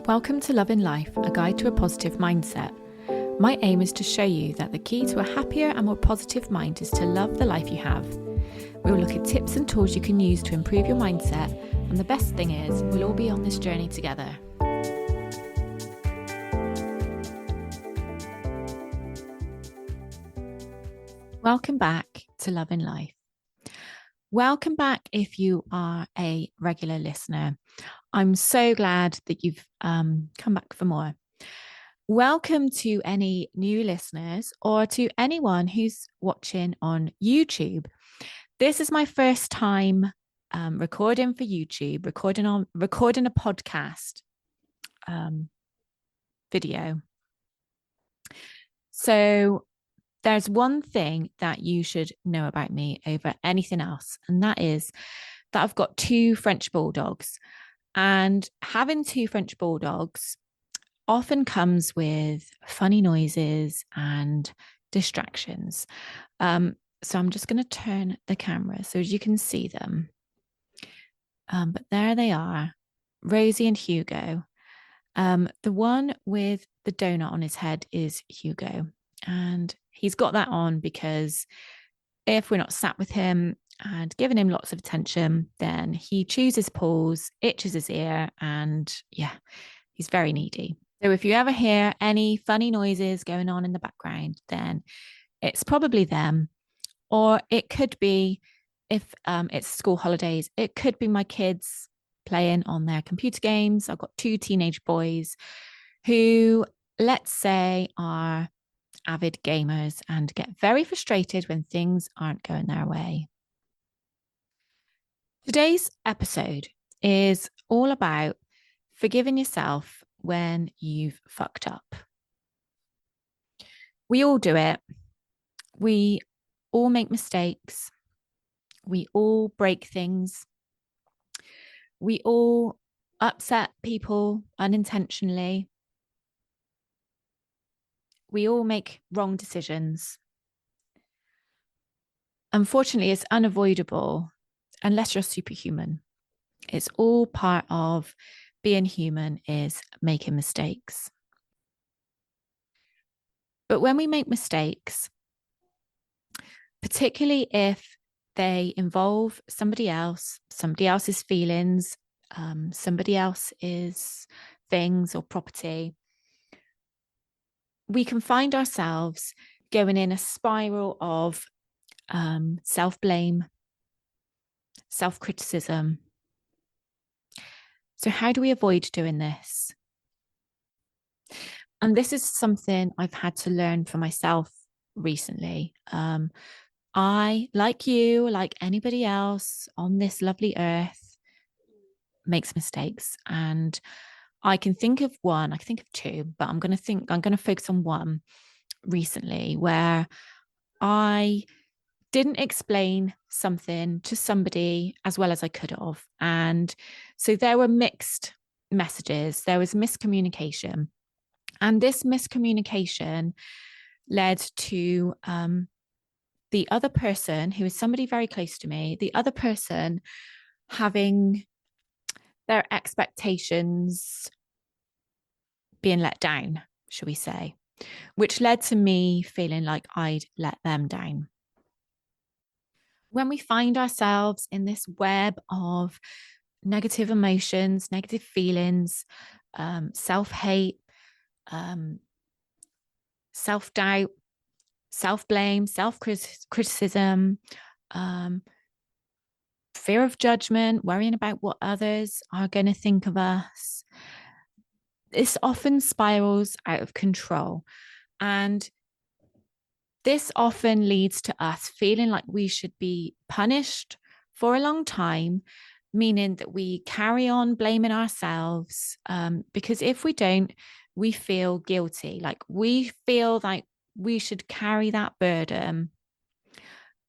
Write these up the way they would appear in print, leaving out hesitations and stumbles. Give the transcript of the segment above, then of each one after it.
Welcome to Love in Life, a guide to a positive mindset. My aim is to show you that the key to a happier and more positive mind is to love the life you have. We will look at tips and tools you can use to improve your mindset, and the best thing is, we'll all be on this journey together. Welcome back to Love in Life. Welcome back if you are a regular listener. I'm so glad that you've come back for more. Welcome to any new listeners or to anyone who's watching on YouTube. This is my first time recording for YouTube, recording a podcast video. So there's one thing that you should know about me over anything else, and that is that I've got two French bulldogs. And having two French bulldogs often comes with funny noises and distractions. So I'm just going to turn the camera so as you can see them. But there they are, Rosie and Hugo. The one with the donut on his head is Hugo. And he's got that on because if we're not sat with him and giving him lots of attention, then he chews his paws, itches his ear, and he's very needy. So if you ever hear any funny noises going on in the background, then it's probably them. Or it could be, if it's school holidays, it could be my kids playing on their computer games. I've got two teenage boys who, let's say, are avid gamers and get very frustrated when things aren't going their way. Today's episode is all about forgiving yourself when you've fucked up. We all do it. We all make mistakes. We all break things. We all upset people unintentionally. We all make wrong decisions. Unfortunately, it's unavoidable unless you're superhuman. It's all part of being human, is making mistakes. But when we make mistakes, particularly if they involve somebody else's feelings, somebody else's things or property, we can find ourselves going in a spiral of self-blame, self-criticism. So how do we avoid doing this? And this is something I've had to learn for myself recently. I, like you, like anybody else on this lovely earth, makes mistakes. And I can think of two, but I'm going to focus on one recently where I didn't explain something to somebody as well as I could have. And so there were mixed messages. There was miscommunication. And this miscommunication led to the other person, who is somebody very close to me, the other person having their expectations being let down, shall we say, which led to me feeling like I'd let them down. When we find ourselves in this web of negative emotions, negative feelings, self-hate, self-doubt, self-blame, self-criticism, fear of judgment, worrying about what others are going to think of us, this often spirals out of control. And this often leads to us feeling like we should be punished for a long time, meaning that we carry on blaming ourselves, because if we don't, we feel guilty. Like we feel like we should carry that burden.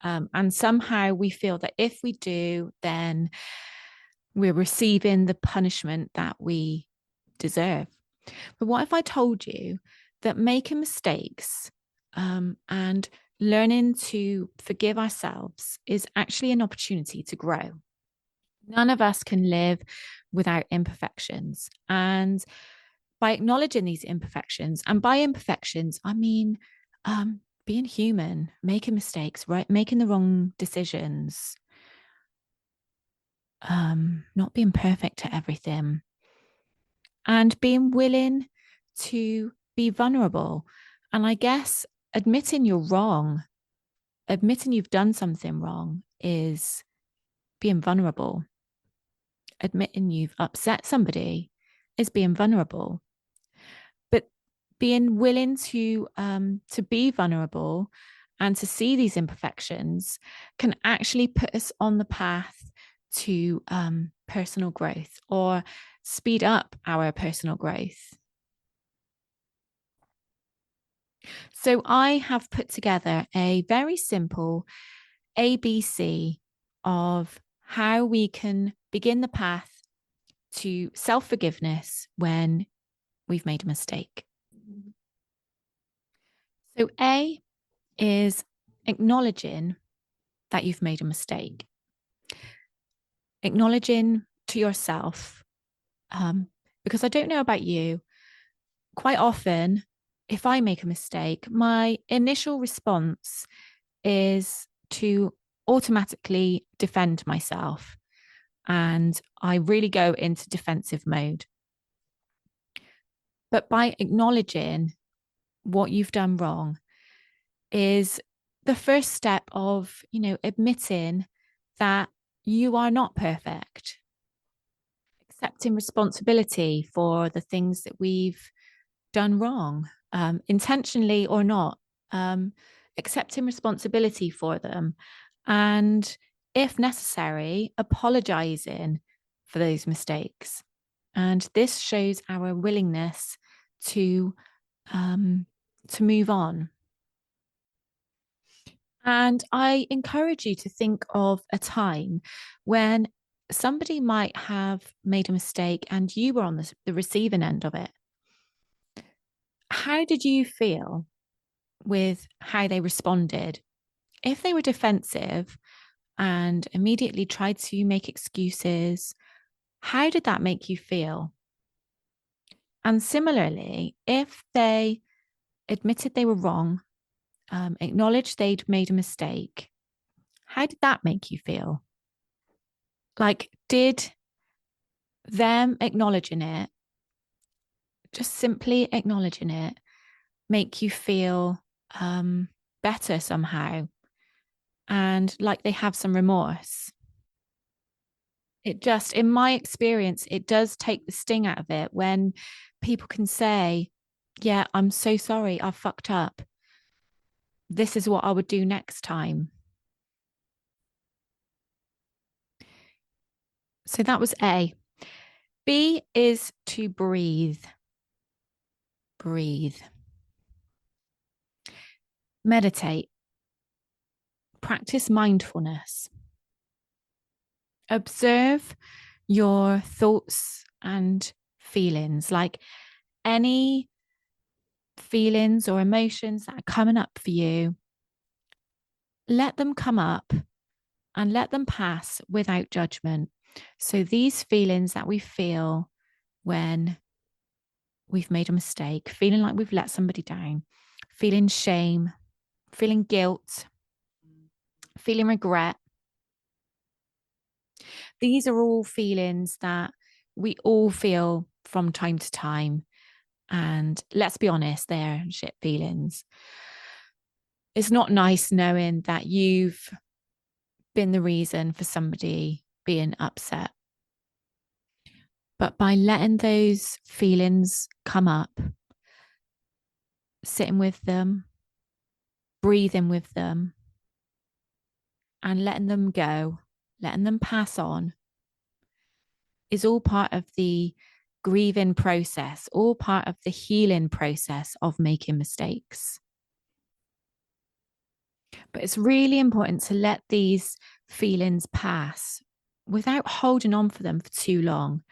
And somehow we feel that if we do, then we're receiving the punishment that we deserve. But what if I told you that making mistakes and learning to forgive ourselves is actually an opportunity to grow? None of us can live without imperfections. And by acknowledging these imperfections, and by imperfections, I mean being human, making mistakes, right? Making the wrong decisions, not being perfect at everything, and being willing to be vulnerable. And I guess admitting you're wrong, admitting you've done something wrong is being vulnerable. Admitting you've upset somebody is being vulnerable. But being willing to be vulnerable and to see these imperfections can actually put us on the path to personal growth, or speed up our personal growth. So I have put together a very simple ABC of how we can begin the path to self-forgiveness when we've made a mistake. So A is acknowledging that you've made a mistake. Acknowledging to yourself, because I don't know about you, quite often, if I make a mistake, my initial response is to automatically defend myself. And I really go into defensive mode. But by acknowledging what you've done wrong is the first step of, admitting that you are not perfect, accepting responsibility for the things that we've done wrong, intentionally or not, accepting responsibility for them, and if necessary, apologizing for those mistakes. And this shows our willingness to move on. And I encourage you to think of a time when somebody might have made a mistake and you were on the receiving end of it. How did you feel with how they responded? If they were defensive and immediately tried to make excuses, how did that make you feel? And similarly, if they admitted they were wrong, acknowledged they'd made a mistake, how did that make you feel? Like, did them acknowledging it, just simply acknowledging it, make you feel better somehow, and like they have some remorse? It just, in my experience, it does take the sting out of it when people can say, yeah, I'm so sorry, I've fucked up. This is what I would do next time. So that was A. B is to breathe. Breathe. Meditate. Practice mindfulness. Observe your thoughts and feelings, like any feelings or emotions that are coming up for you. Let them come up and let them pass without judgment. So these feelings that we feel when we've made a mistake, feeling like we've let somebody down, feeling shame, feeling guilt, feeling regret. These are all feelings that we all feel from time to time. And let's be honest, they're shit feelings. It's not nice knowing that you've been the reason for somebody being upset. But by letting those feelings come up, sitting with them, breathing with them, and letting them go, letting them pass on, is all part of the grieving process, all part of the healing process of making mistakes. But it's really important to let these feelings pass without holding on for them for too long.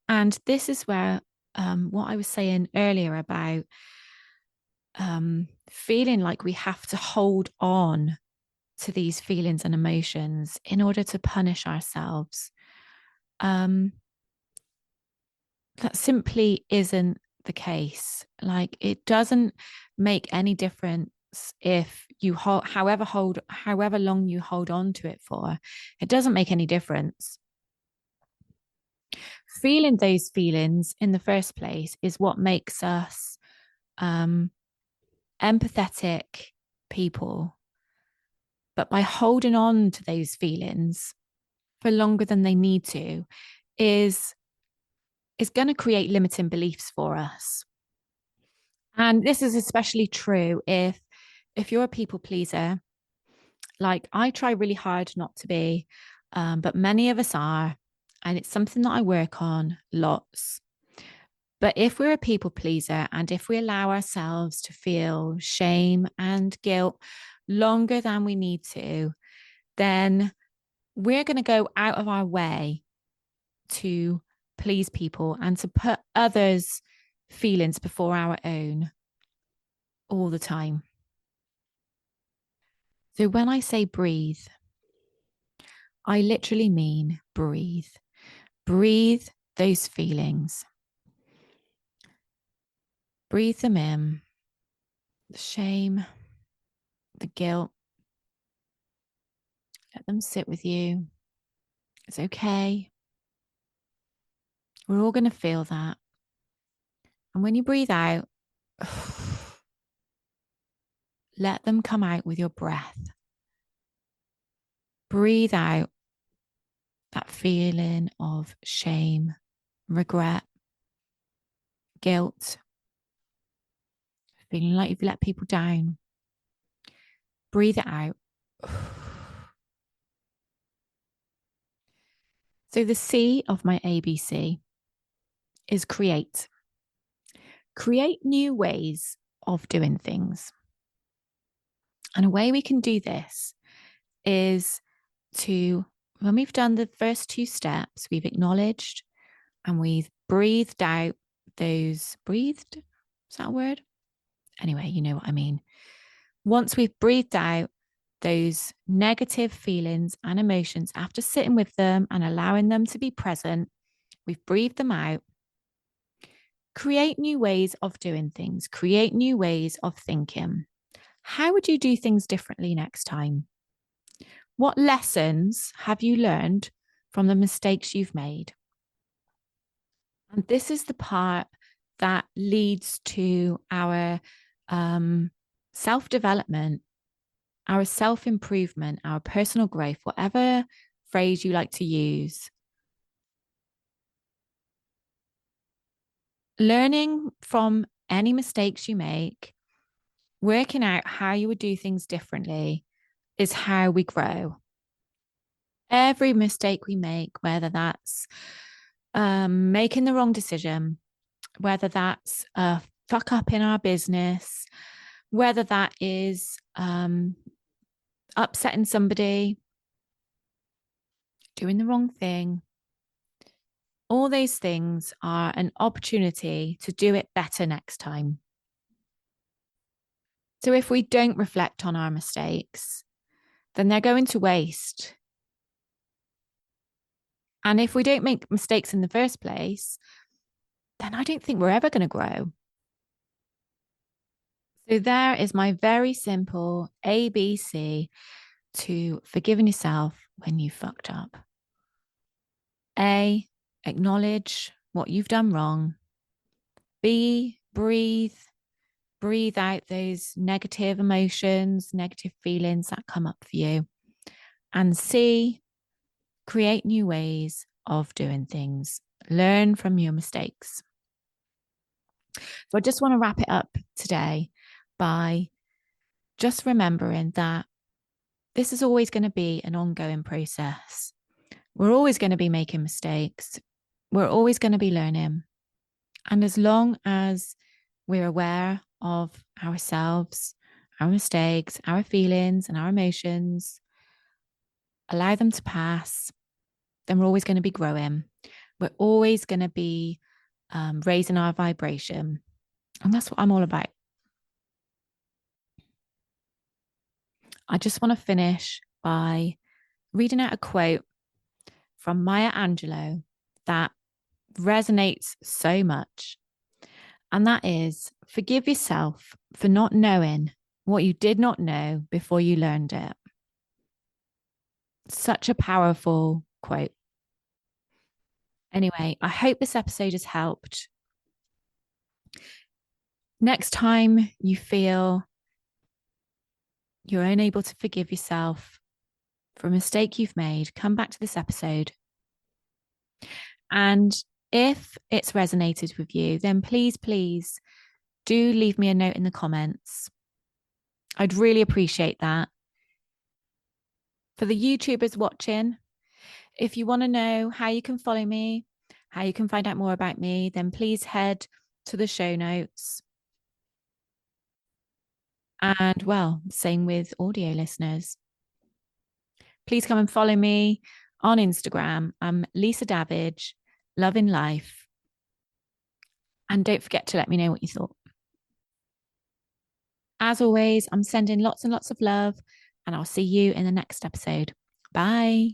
And this is where what I was saying earlier about feeling like we have to hold on to these feelings and emotions in order to punish ourselves. That simply isn't the case. Like, it doesn't make any difference if you however long you hold on to it for. It doesn't make any difference. Feeling those feelings in the first place is what makes us empathetic people. But by holding on to those feelings for longer than they need to is going to create limiting beliefs for us. And this is especially true if you're a people pleaser. Like, I try really hard not to be, but many of us are, and it's something that I work on lots. But if we're a people pleaser and if we allow ourselves to feel shame and guilt longer than we need to, then we're going to go out of our way to please people and to put others' feelings before our own all the time. So when I say breathe, I literally mean breathe. Breathe those feelings. Breathe them in. The shame, the guilt. Let them sit with you. It's okay. We're all going to feel that. And when you breathe out, let them come out with your breath. Breathe out that feeling of shame, regret, guilt, feeling like you've let people down. Breathe it out. So the C of my ABC is create. Create new ways of doing things. And a way we can do this is to, when we've done the first two steps, we've acknowledged and we've breathed out those, breathed, is that a word? Anyway, you know what I mean. Once we've breathed out those negative feelings and emotions after sitting with them and allowing them to be present, we've breathed them out. Create new ways of doing things, create new ways of thinking. How would you do things differently next time? What lessons have you learned from the mistakes you've made? And this is the part that leads to our self-development, our self-improvement, our personal growth, whatever phrase you like to use. Learning from any mistakes you make, working out how you would do things differently is how we grow. Every mistake we make, whether that's making the wrong decision, whether that's a fuck up in our business, whether that is upsetting somebody, doing the wrong thing, all those things are an opportunity to do it better next time. So if we don't reflect on our mistakes, then they're going to waste. And if we don't make mistakes in the first place, then I don't think we're ever going to grow. So there is my very simple ABC to forgiving yourself when you fucked up. A, acknowledge what you've done wrong. B, breathe. Breathe out those negative emotions, negative feelings that come up for you. And C, create new ways of doing things. Learn from your mistakes. So I just want to wrap it up today by just remembering that this is always going to be an ongoing process. We're always going to be making mistakes. We're always going to be learning. And as long as we're aware of ourselves, our mistakes, our feelings, and our emotions, allow them to pass, then we're always going to be growing. We're always going to be raising our vibration. And that's what I'm all about. I just want to finish by reading out a quote from Maya Angelou that resonates so much. And that is forgive yourself for not knowing what you did not know before you learned it. Such a powerful quote. Anyway, I hope this episode has helped. Next time you feel you're unable to forgive yourself for a mistake you've made, come back to this episode. And if it's resonated with you, then please, please do leave me a note in the comments. I'd really appreciate that. For the YouTubers watching, if you want to know how you can follow me, how you can find out more about me, then please head to the show notes. And well, same with audio listeners. Please come and follow me on Instagram. I'm Lisa Davidge, Love in Life. And don't forget to let me know what you thought. As always, I'm sending lots and lots of love, and I'll see you in the next episode. Bye.